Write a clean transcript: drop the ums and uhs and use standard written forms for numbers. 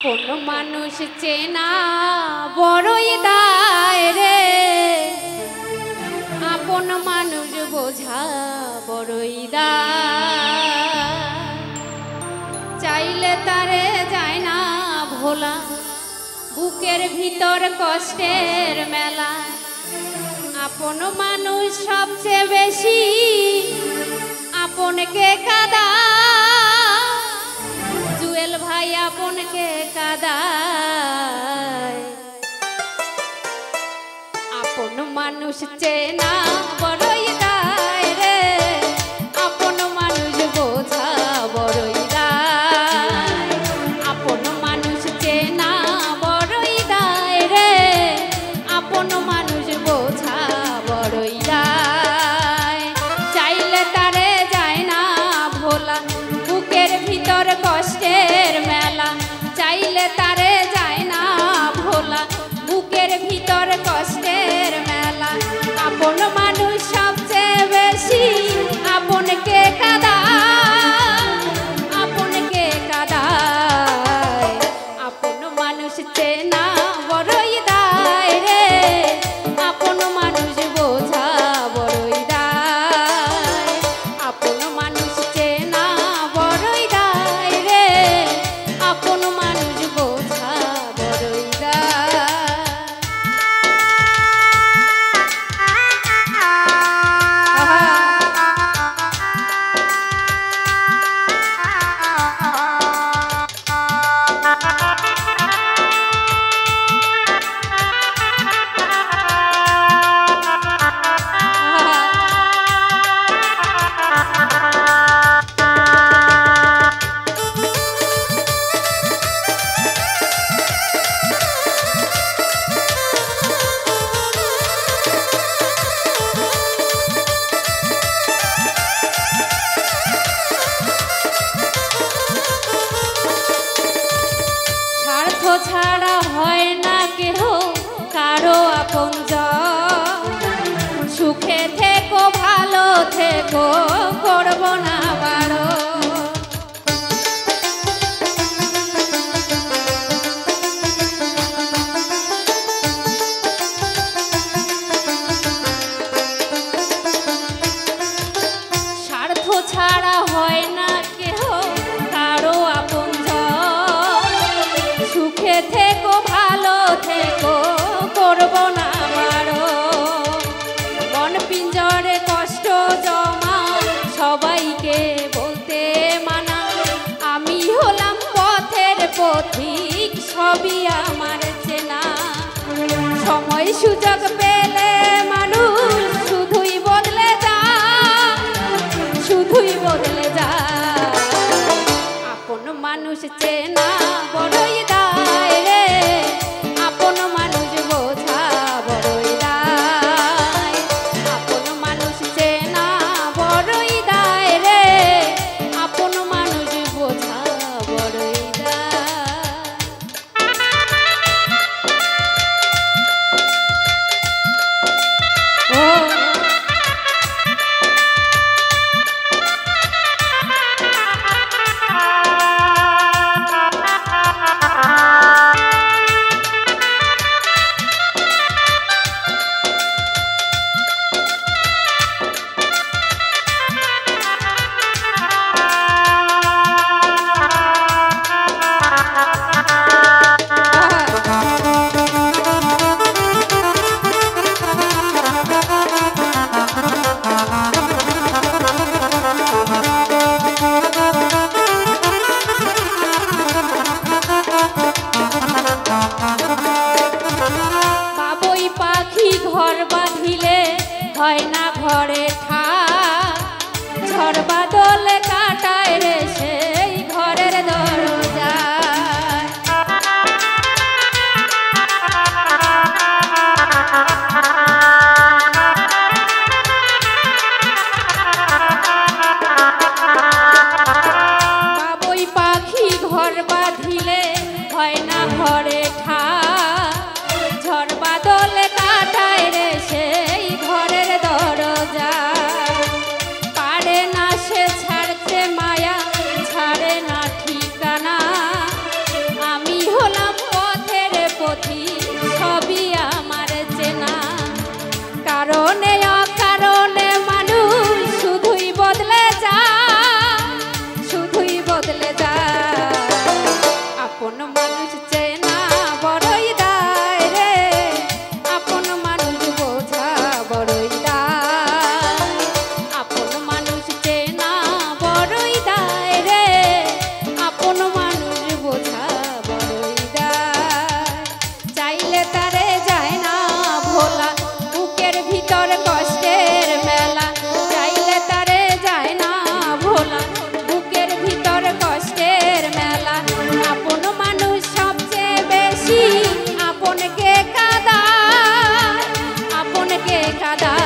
আপন মানুষ চেনা বড়ই দায় রে, আপন মানুষ বোঝা বড়ই দায়। চাইলে তারে যায় না ভোলা, বুকের ভিতর কষ্টের মেলা। আপন মানুষ সবচেয়ে বেশি আপনকে কাদা, জুয়েল ভাই আপনকে কাদায়। আপন মানুষ চেনা বড়ই দায় রে, আপন মানুষ বোঝা বড়ই দায়। আপন মানুষ চেনা বড়ই দায় রে, আপন মানুষ বোঝা বড়ই দায়। চাইলে তারে যায় না ভোলা, বুকের ভিতর কষ্টের মেলা। চাইলে তারে যায় না ভোলা, বুকের ভিতর কষ্টের মেলা। আপন মানুষ সবচেয়ে বেশি আপনকে কাদায়, আপনকে কাদায়। আপন মানুষ চেনা বড়ই দায় রে, আপন মানুষ বোঝা বড়ই দায়। আপন মানুষ চেনা বড়ই দায় রে, আপন মানুষ বোঝা বড়ই দায়। স্বার্থ ছাড়া হয় না কেহ কারো আপনজন। সুখে থেকো ভালো থেকো করব না বারণ। স্বার্থ ছাড়া হয় না কেহ কারো আপনজন। সুখে থেকো ভালো থেকো করব না বারণ। মন পিঞ্জরে কষ্ট জমা সবাইকে বলতে মানা। আমি হলাম পথের পথিক সবই আমার চেনা। সময় সুযোগ পেলে মানুষ শুধুই বদলে যায়, শুধুই বদলে যায়। আপন মানুষ চেনা বড়ই দায় রে, আপন মানুষ বোঝা বড়ই দায়। আপন মানুষ চেনা বড়ই দায় রে, আপন মানুষ বোঝা বড়ই দায়। ও বাবুই পাখি ঘর বাঁধিলে হয় না ঘরে ঠাই। ঝড় বাদলে কাটায় রে সেই ঘরের দরজায়। বাবুই পাখি ঘর বাঁধিলে হয় না ঘরে ঠাই। ঝড় বাদলে কাটায় রে সেই ঘরের দরজা। পারে না সে ছাড়তে মায়া, ছাড়ে না ঠিকানা। আমি পথি সবই আমার চেনা। কারণে অকারণে মানুষ শুধুই বদলে যায়, শুধুই বদলে যায়। আপন মানুষ চেনা বড়ই দায় রে, আপন মানুষ বোঝা বড়ই দায়। আপন মানুষ চেনা বড়ই দায় রে, আপন মানুষ বোঝা বড়ই দায়। চাইলে তারে যায় না ভোলা, বুকের ভিতর কষ্টের মেলা। চাইলে তারে যায় না ভোলা, বুকের ভিতর কষ্টের মেলা। আপন মানুষ সবচেয়ে বেশি আপনকে কাঁদায়, আপনকে কাঁদায়।